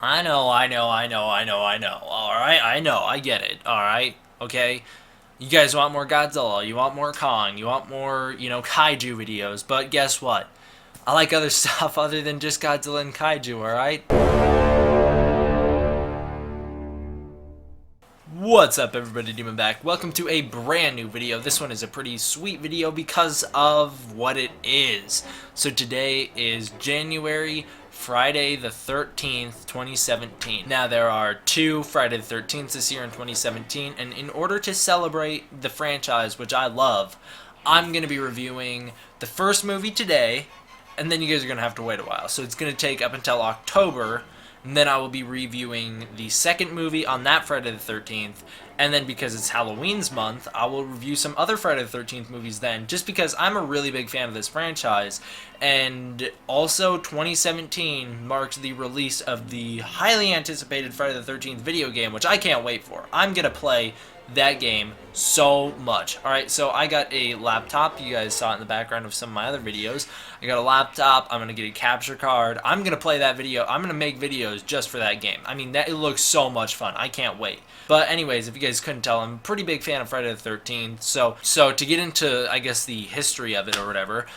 I know. Alright, I know, I get it. Alright, okay. You guys want more Godzilla, you want more Kong, you want more, kaiju videos, but guess what? I like other stuff other than just Godzilla and kaiju, alright? What's up, everybody? Demon back. Welcome to a brand new video. This one is a pretty sweet video because of what it is. So today is Friday the 13th, 2017. Now, there are two Friday the 13th this year in 2017, and in order to celebrate the franchise, which I love, I'm going to be reviewing the first movie today, and then you guys are going to have to wait a while. So it's going to take up until October, and then I will be reviewing the second movie on that Friday the 13th. And then because it's Halloween's month, I will review some other Friday the 13th movies then, just because I'm a really big fan of this franchise. And also, 2017 marks the release of the highly anticipated Friday the 13th video game, which I can't wait for. I'm going to play that game so much. Alright, so I got a laptop. You guys saw it in the background of some of my other videos. I got a laptop. I'm going to get a capture card. I'm going to play that video. I'm going to make videos just for that game. I mean, it looks so much fun. I can't wait. But anyways, if you guys couldn't tell, I'm a pretty big fan of Friday the 13th. So to get into, I guess, the history of it or whatever,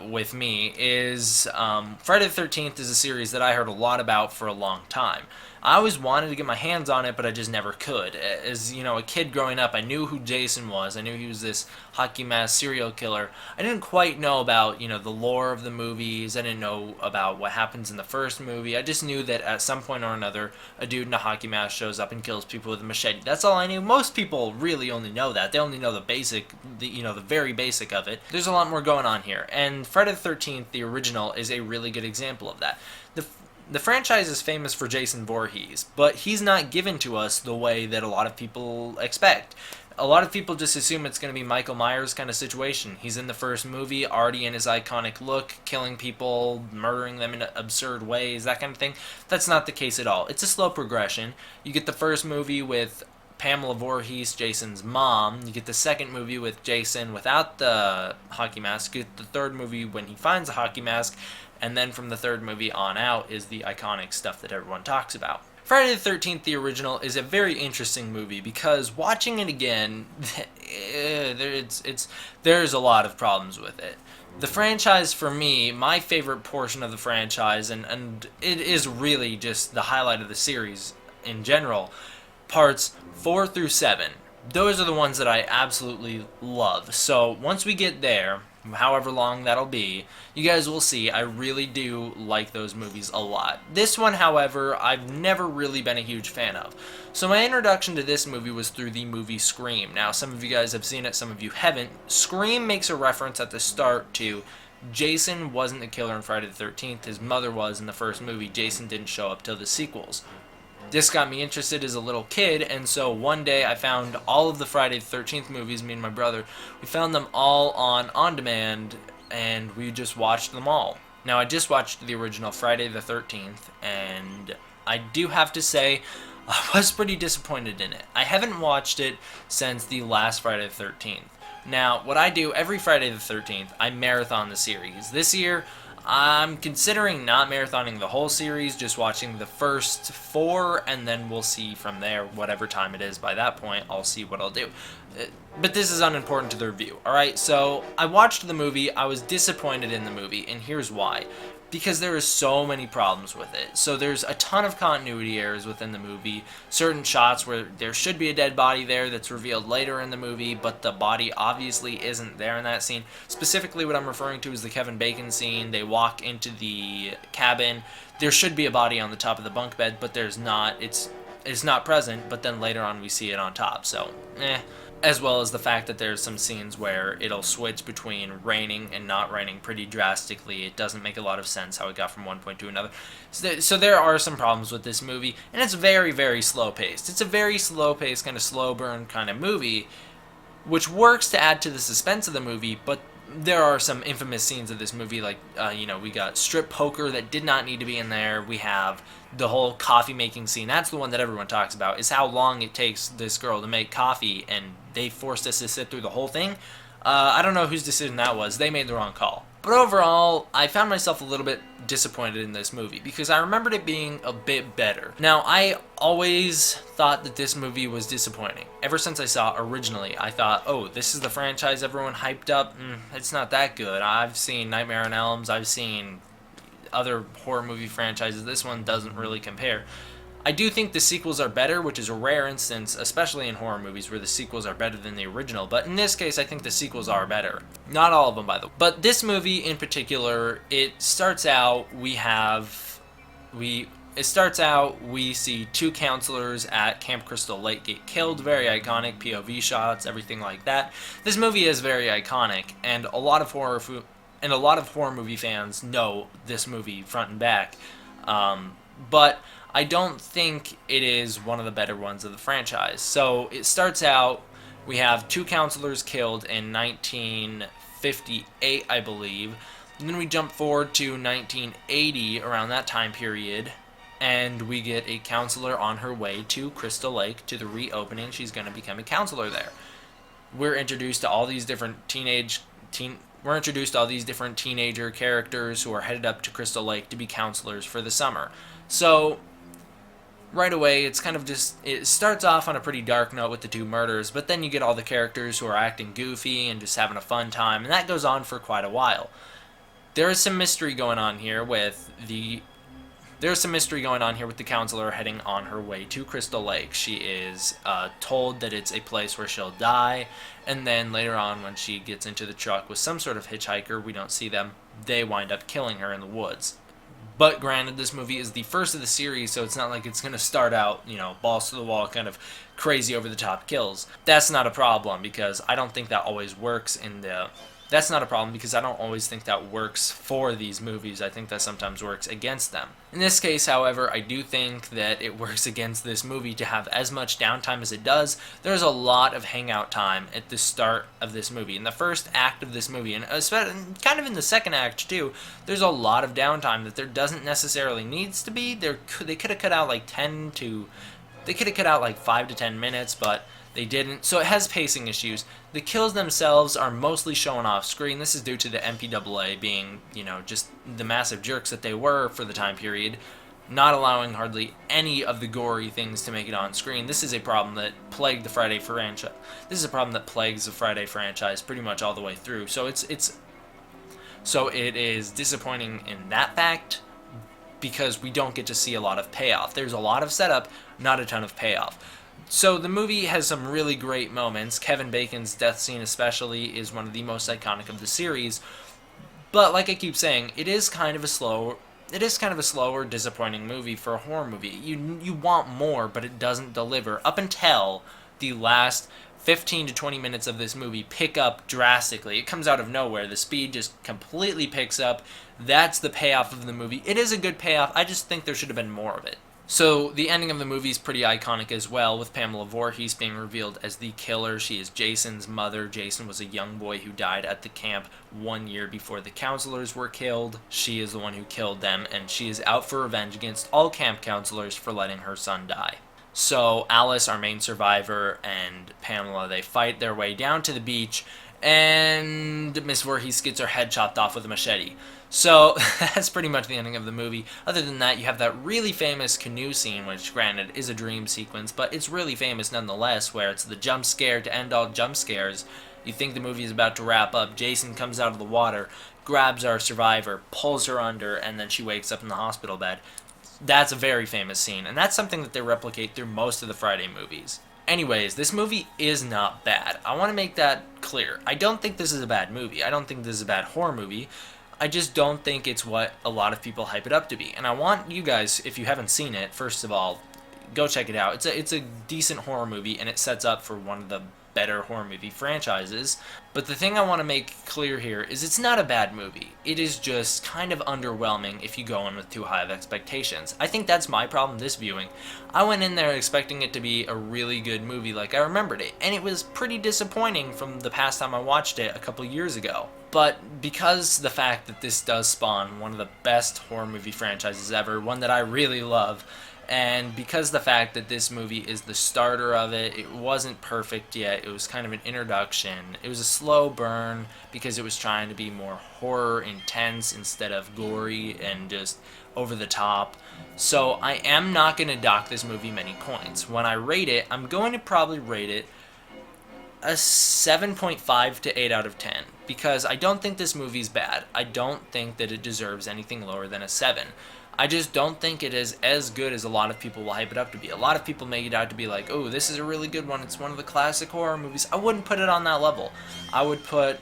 with me is Friday the 13th is a series that I heard a lot about for a long time. I always wanted to get my hands on it, but I just never could. As a kid growing up, I knew who Jason was. I knew he was this hockey mask serial killer. I didn't quite know about the lore of the movies. I didn't know about what happens in the first movie. I just knew that at some point or another, a dude in a hockey mask shows up and kills people with a machete. That's all I knew. Most people really only know that. They only know the basic, the very basic of it. There's a lot more going on here, and Friday the 13th, the original, is a really good example of that. The franchise is famous for Jason Voorhees, but he's not given to us the way that a lot of people expect. A lot of people just assume it's going to be Michael Myers kind of situation. He's in the first movie, already in his iconic look, killing people, murdering them in absurd ways, that kind of thing. That's not the case at all. It's a slow progression. You get the first movie with Pamela Voorhees, Jason's mom. You get the second movie with Jason without the hockey mask. You get the third movie when he finds a hockey mask. And then from the third movie on out is the iconic stuff that everyone talks about. Friday the 13th, the original, is a very interesting movie because watching it again, there's a lot of problems with it. The franchise, for me, my favorite portion of the franchise, and it is really just the highlight of the series in general, parts 4 through 7. Those are the ones that I absolutely love. So once we get there, however long that'll be, you guys will see I really do like those movies a lot. This one, however, I've never really been a huge fan of. So my introduction to this movie was through the movie Scream. Now, some of you guys have seen it, some of you haven't. Scream makes a reference at the start to Jason wasn't the killer in Friday the 13th. His mother was in the first movie. Jason didn't show up till the sequels. This got me interested as a little kid, and so one day I found all of the Friday the 13th movies, me and my brother. We found them all on demand, and we just watched them all. Now, I just watched the original Friday the 13th, and I do have to say, I was pretty disappointed in it. I haven't watched it since the last Friday the 13th. Now, what I do every Friday the 13th, I marathon the series. This year, I'm considering not marathoning the whole series, just watching the first 4, and then we'll see from there, whatever time it is by that point, I'll see what I'll do. But this is unimportant to the review, alright? So, I watched the movie, I was disappointed in the movie, and here's why. Because there is so many problems with it. So there's a ton of continuity errors within the movie. Certain shots where there should be a dead body there that's revealed later in the movie, but the body obviously isn't there in that scene. Specifically, what I'm referring to is the Kevin Bacon scene. They walk into the cabin. There should be a body on the top of the bunk bed, but there's not. It's not present, but then later on we see it on top. So, as well as the fact that there's some scenes where it'll switch between raining and not raining pretty drastically. It doesn't make a lot of sense how it got from one point to another. So there are some problems with this movie, and it's very, very slow-paced. It's a very slow-paced, kind of slow-burn kind of movie, which works to add to the suspense of the movie, but there are some infamous scenes of this movie, like, we got strip poker that did not need to be in there. We have the whole coffee making scene. That's the one that everyone talks about, is how long it takes this girl to make coffee, and they forced us to sit through the whole thing. I don't know whose decision that was. They made the wrong call. But overall, I found myself a little bit disappointed in this movie because I remembered it being a bit better. Now, I always thought that this movie was disappointing. Ever since I saw it originally, I thought, oh, this is the franchise everyone hyped up. It's not that good. I've seen Nightmare on Elms. I've seen other horror movie franchises. This one doesn't really compare. I do think the sequels are better, which is a rare instance, especially in horror movies, where the sequels are better than the original. But in this case, I think the sequels are better. Not all of them, by the way. But this movie in particular, it starts out, we see two counselors at Camp Crystal Lake get killed. Very iconic, POV shots, everything like that. This movie is very iconic, and a lot of horror movie fans know this movie front and back. But I don't think it is one of the better ones of the franchise. So it starts out, we have two counselors killed in 1958, I believe. And then we jump forward to 1980, around that time period, and we get a counselor on her way to Crystal Lake, to the reopening. She's going to become a counselor there. We're introduced to all these different teenager characters who are headed up to Crystal Lake to be counselors for the summer. So right away, it's kind of just, it starts off on a pretty dark note with the two murders, but then you get all the characters who are acting goofy and just having a fun time, and that goes on for quite a while. There is some mystery going on here with the counselor heading on her way to Crystal Lake. She is told that it's a place where she'll die, and then later on when she gets into the truck with some sort of hitchhiker, we don't see them, they wind up killing her in the woods. But granted, this movie is the first of the series, so it's not like it's going to start out, balls to the wall, kind of crazy over-the-top kills. That's not a problem, because I don't think that always works for these movies. I think that sometimes works against them. In this case, however, I do think that it works against this movie to have as much downtime as it does. There's a lot of hangout time at the start of this movie. In the first act of this movie, and kind of in the second act too, there's a lot of downtime that there doesn't necessarily needs to be. They could have cut out like 5 to 10 minutes, but they didn't, so it has pacing issues. The kills themselves are mostly shown off screen. This is due to the MPAA being, just the massive jerks that they were for the time period, not allowing hardly any of the gory things to make it on screen. This is a problem that plagued the Friday franchise. This is a problem that plagues the Friday franchise pretty much all the way through. So it is disappointing in that fact, because we don't get to see a lot of payoff. There's a lot of setup, not a ton of payoff. So the movie has some really great moments. Kevin Bacon's death scene especially is one of the most iconic of the series. But like I keep saying, it is kind of a slower, disappointing movie for a horror movie. You want more, but it doesn't deliver up until the last 15 to 20 minutes of this movie pick up drastically. It comes out of nowhere. The speed just completely picks up. That's the payoff of the movie. It is a good payoff. I just think there should have been more of it. So the ending of the movie is pretty iconic as well, with Pamela Voorhees being revealed as the killer. She is Jason's mother. Jason was a young boy who died at the camp 1 year before the counselors were killed. She is the one who killed them, and she is out for revenge against all camp counselors for letting her son die. So Alice, our main survivor, and Pamela, they fight their way down to the beach, and Miss Voorhees gets her head chopped off with a machete. So that's pretty much the ending of the movie. Other than that, you have that really famous canoe scene, which granted is a dream sequence, but it's really famous nonetheless, where it's the jump scare to end all jump scares. You think the movie is about to wrap up. Jason comes out of the water, grabs our survivor, pulls her under, and then she wakes up in the hospital bed. That's a very famous scene, and that's something that they replicate through most of the Friday movies. Anyways, this movie is not bad. I want to make that clear. I don't think this is a bad movie. I don't think this is a bad horror movie. I just don't think it's what a lot of people hype it up to be. And I want you guys, if you haven't seen it, first of all, go check it out. It's a decent horror movie, and it sets up for one of the better horror movie franchises. But the thing I want to make clear here is it's not a bad movie. It is just kind of underwhelming if you go in with too high of expectations. I think that's my problem this viewing. I went in there expecting it to be a really good movie like I remembered it, and it was pretty disappointing from the past time I watched it a couple years ago. But because the fact that this does spawn one of the best horror movie franchises ever, one that I really love, And because the fact that this movie is the starter of it, it wasn't perfect yet. It was kind of an introduction. It was a slow burn because it was trying to be more horror intense instead of gory and just over the top. So I am not going to dock this movie many points. When I rate it, I'm going to probably rate it a 7.5 to 8 out of 10 because I don't think this movie's bad. I don't think that it deserves anything lower than a 7. I just don't think it is as good as a lot of people will hype it up to be. A lot of people make it out to be like, oh, this is a really good one. It's one of the classic horror movies. I wouldn't put it on that level. I would put,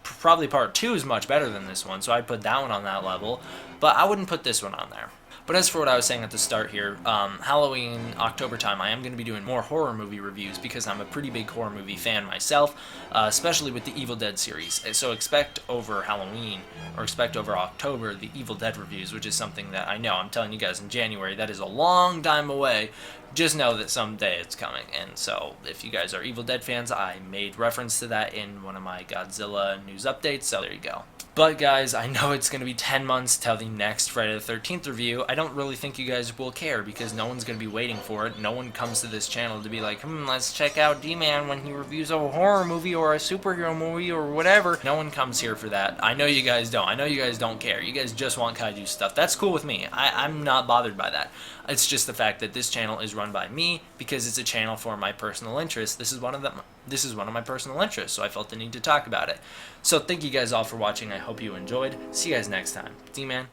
probably part 2 is much better than this one, so I'd put that one on that level. But I wouldn't put this one on there. But as for what I was saying at the start here, Halloween, October time, I am going to be doing more horror movie reviews because I'm a pretty big horror movie fan myself, especially with the Evil Dead series. So expect over Halloween, or expect over October, the Evil Dead reviews, which is something that I know, I'm telling you guys in January, that is a long time away. Just know that someday it's coming. And so if you guys are Evil Dead fans, I made reference to that in one of my Godzilla news updates, so there you go. But guys, I know it's going to be 10 months till the next Friday the 13th review. I don't really think you guys will care because no one's going to be waiting for it. No one comes to this channel to be like, let's check out D-Man when he reviews a horror movie or a superhero movie or whatever. No one comes here for that. I know you guys don't. I know you guys don't care. You guys just want kaiju stuff. That's cool with me. I'm not bothered by that. It's just the fact that this channel is run by me because it's a channel for my personal interests. This is one of them. This is one of my personal interests, so I felt the need to talk about it. So thank you guys all for watching. I hope you enjoyed. See you guys next time. D-Man.